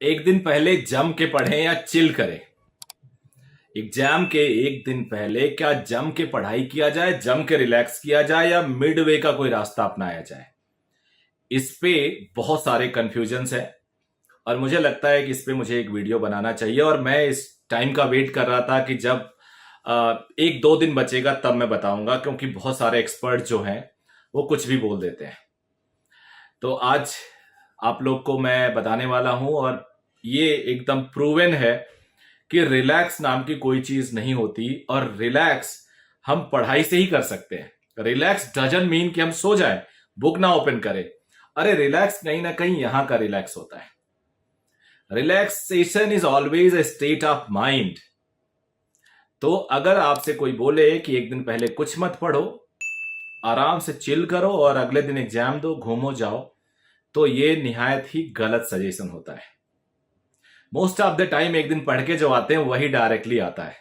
एक दिन पहले जम के पढ़ें या चिल करें। एग्जाम के एक दिन पहले क्या जम के पढ़ाई किया जाए, जम के रिलैक्स किया जाए, या मिड वे का कोई रास्ता अपनाया जाए। इस पे बहुत सारे कंफ्यूजन्स हैं और मुझे लगता है कि इस पे मुझे एक वीडियो बनाना चाहिए। और मैं इस टाइम का वेट कर रहा था कि जब एक दो दिन बचेगा तब मैं बताऊंगा, क्योंकि बहुत सारे एक्सपर्ट जो हैं वो कुछ भी बोल देते हैं। तो आज आप लोग को मैं बताने वाला हूं, और ये एकदम प्रूवन है कि रिलैक्स नाम की कोई चीज नहीं होती, और रिलैक्स हम पढ़ाई से ही कर सकते हैं। रिलैक्स डजंट मीन कि हम सो जाएं, बुक ना ओपन करें। अरे रिलैक्स कहीं ना कहीं यहां का रिलैक्स होता है। Relaxation is always a state of mind. तो अगर आपसे कोई बोले कि एक दिन पहले कुछ मत पढ़ो, आराम से चिल करो और अगले दिन एग्जाम दो, घूमो जाओ, तो ये निहायत ही गलत सजेशन होता है। मोस्ट ऑफ द टाइम एक दिन पढ़ के जो आते हैं वही डायरेक्टली आता है।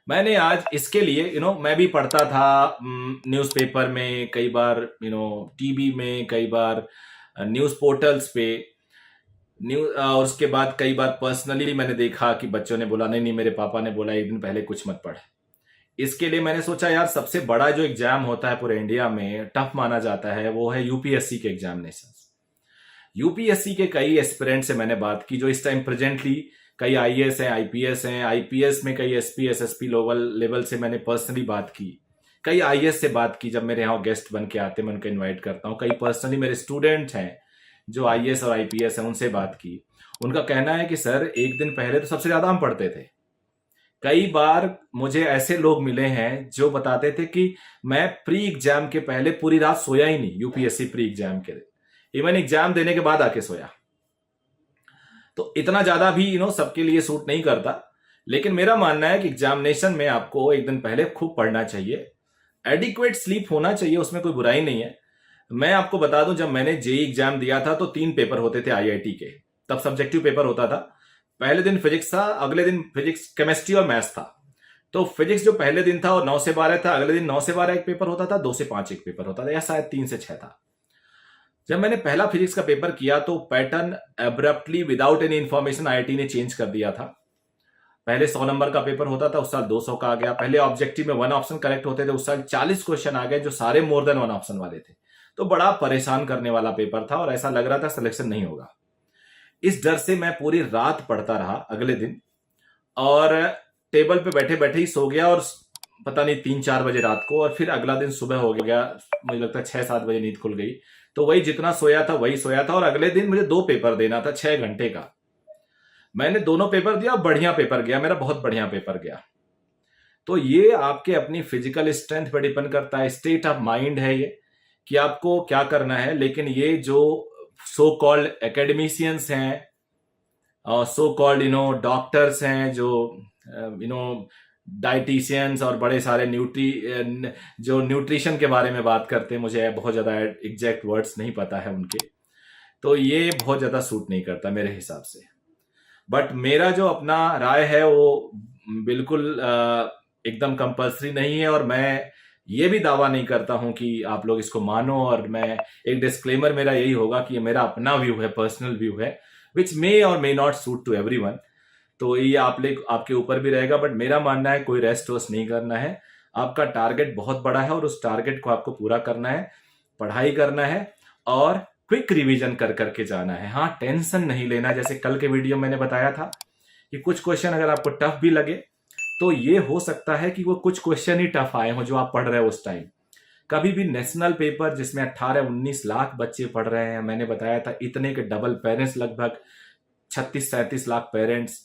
मैंने आज इसके लिए मैं भी पढ़ता था न्यूज़पेपर में, कई बार टीवी में, कई बार न्यूज़ पोर्टल्स पे न्यूज, और उसके बाद कई बार पर्सनली मैंने देखा कि बच्चों ने बोला नहीं नहीं, मेरे पापा ने बोला एक दिन पहले कुछ मत पढ़। इसके लिए मैंने सोचा यार, सबसे बड़ा जो एग्जाम होता है पूरे इंडिया में, टफ माना जाता है, वो है यूपीएससी के एग्जामिनेशन। यूपीएससी के कई एस्पिरेंट से मैंने बात की जो इस टाइम प्रेजेंटली कई आईएएस हैं, आईपीएस हैं, आईपीएस में कई एसपी एसएसपी लेवल से मैंने पर्सनली बात की। कई आईएएस से बात की, जब मेरे यहाँ गेस्ट बन के आते मैं उनको इन्वाइट करता हूँ। कई पर्सनली मेरे स्टूडेंट हैं जो आईएएस और आईपीएस हैं, उनसे बात की। उनका कहना है कि सर एक दिन पहले तो सबसे ज्यादा हम पढ़ते थे। कई बार मुझे ऐसे लोग मिले हैं जो बताते थे कि मैं प्री एग्जाम के पहले पूरी रात सोया ही नहीं, यूपीएससी प्री एग्जाम के लिए, इवन एग्जाम देने के बाद आके सोया। तो इतना ज्यादा भी सबके लिए सूट नहीं करता। लेकिन मेरा मानना है कि एग्जामिनेशन में आपको एक दिन पहले खूब पढ़ना चाहिए, एडिक्वेट स्लीप होना चाहिए, उसमें कोई बुराई नहीं है। मैं आपको बता दूं, जब मैंने जेई एग्जाम दिया था तो 3 पेपर होते थे आईआईटी के। तब सब्जेक्टिव पेपर होता था। पहले दिन फिजिक्स था, अगले दिन फिजिक्स, केमिस्ट्री और मैथ्स था। तो फिजिक्स जो पहले दिन था वो 9 से 12 था, अगले दिन 9 से 12 एक पेपर होता था, 2 से 5 एक पेपर होता था, या शायद 3 से 6 था। जब मैंने पहला फिजिक्स का पेपर किया तो pattern abruptly without any information IIT ने चेंज कर दिया था। पहले 100 नंबर का पेपर होता था, उस साल 200 का आ गया। पहले ऑब्जेक्टिव में 1 ऑप्शन करेक्ट होते थे, उस साल 40 क्वेश्चन आ गए जो सारे मोर देन 1 ऑप्शन वाले थे। तो बड़ा परेशान करने वाला पेपर था और ऐसा लग रहा था सिलेक्शन नहीं होगा। इस डर से मैं पूरी रात पढ़ता रहा अगले दिन, और टेबल पे बैठे बैठे ही सो गया, और पता नहीं 3-4 बजे रात को, और फिर अगला दिन सुबह हो गया, मुझे लगता है 6-7 बजे नींद खुल गई। तो वही जितना सोया था वही सोया था, और अगले दिन मुझे 2 पेपर देना था 6 घंटे का। मैंने दोनों पेपर दिया, बढ़िया पेपर गया मेरा, बहुत बढ़िया पेपर गया। तो ये आपके अपनी फिजिकल स्ट्रेंथ पर डिपेंड करता है, स्टेट ऑफ माइंड है ये कि आपको क्या करना है। लेकिन ये जो सो कॉल्ड एकेडमिशियंस हैं और सो कॉल्ड डॉक्टर्स हैं, जो डाइटिशियंस और बड़े सारे जो न्यूट्रिशन के बारे में बात करते हैं, मुझे बहुत ज़्यादा एग्जैक्ट वर्ड्स नहीं पता है उनके, तो ये बहुत ज़्यादा सूट नहीं करता मेरे हिसाब से। बट मेरा जो अपना राय है वो बिल्कुल एकदम कंपल्सरी नहीं है, और मैं ये भी दावा नहीं करता हूं कि आप लोग इसको मानो। और मैं एक डिस्क्लेमर मेरा यही होगा कि ये मेरा अपना व्यू है, पर्सनल व्यू है, which may or may not suit to everyone. तो ये आपके ऊपर भी रहेगा। बट मेरा मानना है कोई रेस्ट वेस्ट नहीं करना है। आपका टारगेट बहुत बड़ा है और उस टारगेट को आपको पूरा करना है, पढ़ाई करना है और क्विक रिवीजन कर करके जाना है। हाँ, टेंशन नहीं लेना। जैसे कल के वीडियो मैंने बताया था कि कुछ क्वेश्चन अगर आपको टफ भी लगे तो ये हो सकता है कि वो कुछ क्वेश्चन ही टफ आए हों जो आप पढ़ रहे हो उस टाइम। कभी भी नेशनल पेपर जिसमें 18-19 लाख बच्चे पढ़ रहे हैं, मैंने बताया था इतने के डबल पेरेंट्स, लगभग 36-37 लाख पेरेंट्स,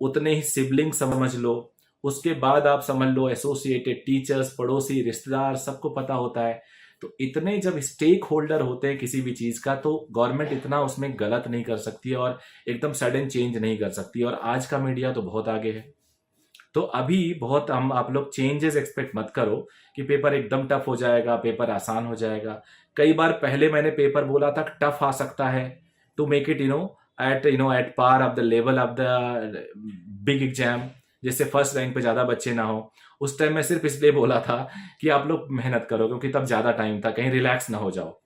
उतने ही सिबलिंग समझ लो, उसके बाद आप समझ लो एसोसिएटेड टीचर्स, पड़ोसी, रिश्तेदार, सबको पता होता है। तो इतने जब स्टेक होल्डर होते हैं किसी भी चीज का, तो गवर्नमेंट इतना उसमें गलत नहीं कर सकती और एकदम सडन चेंज नहीं कर सकती। और आज का मीडिया तो बहुत आगे है। तो अभी बहुत आप लोग चेंजेस एक्सपेक्ट मत करो कि पेपर एकदम टफ हो जाएगा, पेपर आसान हो जाएगा। कई बार पहले मैंने पेपर बोला था टफ आ सकता है, to make it at par of the level of the big exam, जिससे फर्स्ट रैंक पे ज्यादा बच्चे ना हो। उस टाइम मैं सिर्फ इसलिए बोला था कि आप लोग मेहनत करो, क्योंकि तब ज्यादा टाइम था, कहीं रिलैक्स ना हो जाओ।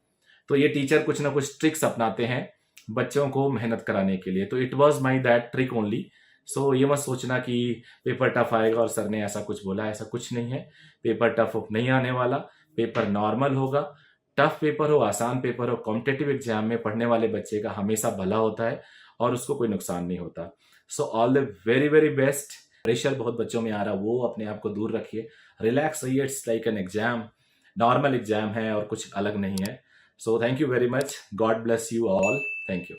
तो ये टीचर कुछ ना कुछ ट्रिक्स अपनाते हैं बच्चों को मेहनत कराने के लिए। तो it was my that trick only. So ये मत सोचना कि पेपर टफ आएगा और सर ने ऐसा कुछ बोला, ऐसा कुछ नहीं है। पेपर टफ नहीं आने वाला, पेपर नॉर्मल होगा। टफ पेपर हो, आसान पेपर हो, कॉम्पिटेटिव एग्जाम में पढ़ने वाले बच्चे का हमेशा भला होता है और उसको कोई नुकसान नहीं होता। So all the very very best. Pressure बहुत बच्चों में आ रहा, वो अपने आप को दूर रखिए, रिलैक्स रहिए। It's like an exam, normal exam है और कुछ अलग नहीं है। So thank you very much, God bless you all, thank you.